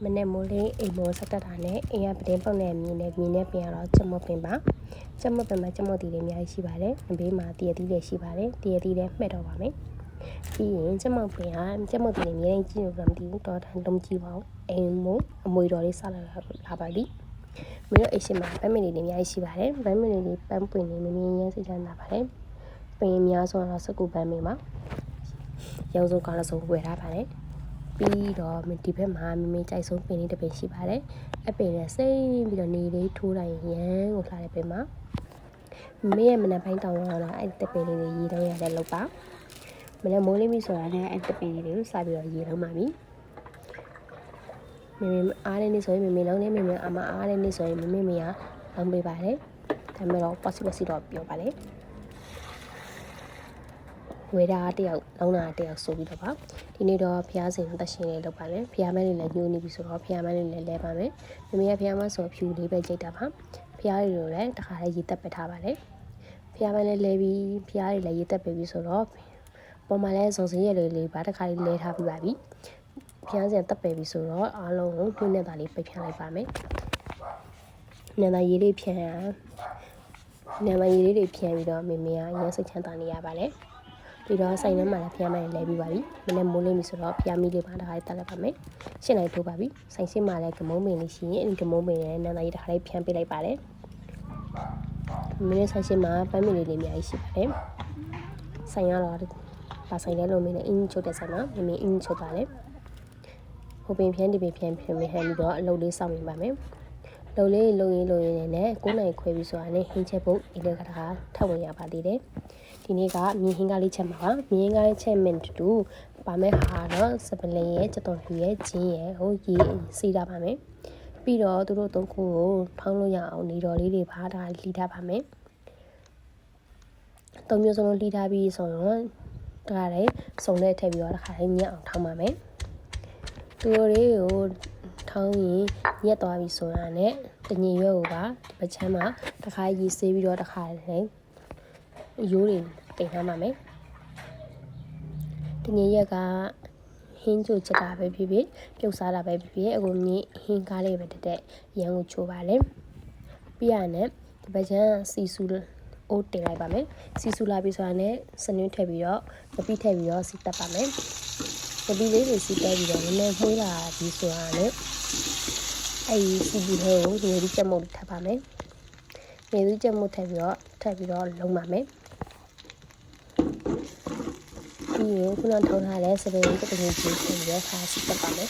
မနေ့မိုးလေးအိမ်မောဆက်တက်တာနဲ့အိမ်ကပတင်းပုတ်နဲ့မြင်းနဲ့ပြင်ရတော့ချက်မပင်ပါချက်မပင်မှာချက်မတီလေးအများကြီးရှိပါတယ်။ဘေးမှာတရသီးလေးရှိပါတယ်။တရသီးလေးမှဲ့တော့ပါမယ်။ပြီးရင်ချက်မပင်ကချက်မတီလေးအများကြီးကြည့်လို့မသိဘူးတော့တန်လုံးကြည့်ပါဦး။အိမ်မိုးအမွေတော်လေးဆက်လာပါလိ။မင်းတို့အိမ်ရှိမှာပန်းမီလေးအများကြီးရှိပါတယ်။ပန်းမီလေးပန်းပွင့်လေးမင်းရမ်းစိတ်ချမ်းသာပါတယ်။ပင်များဆိုတော့စကူပန်းမီမှာရုံစုံကောင်းလို့ဆိုဝယ်ထားပါတယ်။ပြီးတော့ဒီဘက်မှာမင်းကြိုက်ဆုံးပင်လေးတစ်ပင်ရှိပါတယ်။အပင်နဲ့စိမ့်ပြီးတော့နေလေးထိုးတိုင်းရမ်းကိုလှတဲ့ပင်မှာမင်းရဲ့မနက်ပိုင်းတောင်းတော့အဲ့တပင်လေးတွေရေတော့ရတယ်လို့ပါ။မနက်မိုးလေးမိဆိုတာနဲ့အဲ့တပင်လေးတွေကိုစပြီးတော့ရေလုံးပါပြီ။မင်းအားတဲ့နေ့ဆိုရင်မင်းလုံးလေးမင်းအမအားတဲ့နေ့ဆိုရင်မင်းမရလုံးပေးပါတယ်။ဒါပေမဲ့တော့ possible တော့ပြောပါလေ။ဝေးတာတယောက်လုံးတာတယောက်ဆိုပြီးတော့ပါဒီနေ့တော့ဖျားစင်သက်ရှင်လေးလုပ်ပါမယ်ဖျားမလေးလည်းညှိုးနေပြီဆိုတော့ဖျားမလေးလည်းလဲပါမယ်မမေကဖျားမဆိုဖြူလေးပဲကြိတ်တာပါဖျားရီလိုလည်းတခါလေးရေတက်ပစ်ထားပါလေဖျားမလေးလဲပြီးဖျားရီလည်းရေတက်ပစ်ပြီဆိုတော့ပေါ်မှာလည်းစုံစင်းရလေးပါတခါလေးလဲထားပြီးပါပြီဖျားစင်တက်ပယ်ပြီဆိုတော့အားလုံးကိုပြင်းနေတာလေးပိတ်ဖြန်းလိုက်ပါမယ်နေသားရေးလေးဖြန်းနေသားရေးလေးတွေဖြန်းပြီးတော့မေမေကရမ်းစိတ်ချမ်းသာနေရပါလေဒီတော့ဆိုင်ထဲမှာလည်းဖျားမလေးလဲပြီးပါပြီမနေ့မိုးလေးပြီဆိုတော့ဖျားမီလေးပါတခါလေးတက်လိုက်ပါမယ်ရှင်းလိုက်ထိုးပါပြီဆိုင်ရှိမှာလည်းကမုံပင်လေးရှိရင်အဲ့ဒီကမုံပင်နဲ့နန်းသားကြီးတခါလေးဖြန်းပေးလိုက်ပါတယ်မင်းဆိုင်ရှိမှာပန်းမီလေးအများကြီးရှိပါတယ်ဆိုင်ရတော့ပါဆိုင်လဲလို့မင်းနဲ့အင်းချုပ်တဲ့ဆိုင်မှာမင်းအင်းချုပ်ပါလေဟိုပင်ဖြန်းဒီပင်ဖြန်းမဟန်ပြီးတော့အလုပ်လေးစောင့်နေပါမယ်လုံလေးလုံရင်နဲ့9နိုင်ခွဲပြီးဆိုတာနဲ့ဟင်းချက်ဖို့အလေကတခါထပ်ဝင်ရပါသေးတယ်ဒီနေ့ကမြင်းဟင်းကားလေးချက်မှာပါမြင်းဟင်းကားလေးချက်မင်းတူပါမယ်ဟာတော့စပလင်ရဲ့ကြတော်ဖြူရဲ့ဂျင်းရဲ့ဟိုရေစီးတာပါမယ်ပြီးတော့သူတို့သုံးခုကိုဖောင်းလို့ရအောင်နေတော်လေးတွေပါဒါလှီထားပါမယ်သုံးမျိုးစလုံးလှီထားပြီးဆိုတော့ဒါလည်းစုံနဲ့ထည့်ပြီးတော့တစ်ခါလေးညက်အောင်ထောင်းပါမယ်သူတို့တွေကိုထောင်းရင်ညက်သွားပြီဆိုတာနဲ့တညင်ရွက်ကိုပါဒီပချမ်းမှာတစ်ခါရေဆေးပြီးတော့တစ်ခါလေးရိုးတွေတင်ထားပါမယ်တညရက်ကဟင်းချိုချက်တာပဲဖြစ်ဖြစ်ပြုတ်စားတာပဲဖြစ်ဖြစ်အခုမြင်းဟင်းကားလေးပဲတက်ရန်ကိုချိုးပါလေပြီးရနဲ့ဒီပချမ်းစီဆူအိုးတင်လိုက်ပါမယ်စီဆူလာပြီးဆိုတာနဲ့စနွင်းထည့်ပြီးတော့မပိထည့်ပြီးတော့စီတက်ပါမယ်မပိလေးတွေစီတက်ပြီးတော့နည်းနည်းမှွေးလာပြီးဆိုတာနဲ့အဲဒီစီပူထဲကိုဒီလိုကြက်မုတ်ထပ်ပါမယ်နေသူကြက်မုတ်ထည့်ပြီးတော့လုံးပါမယ်ဒီကိုခုနထောင်းထားတဲ့စပယ်ကြီးတစ်ခုချင်းပြီးတော့ခါစီတက်ပါမယ်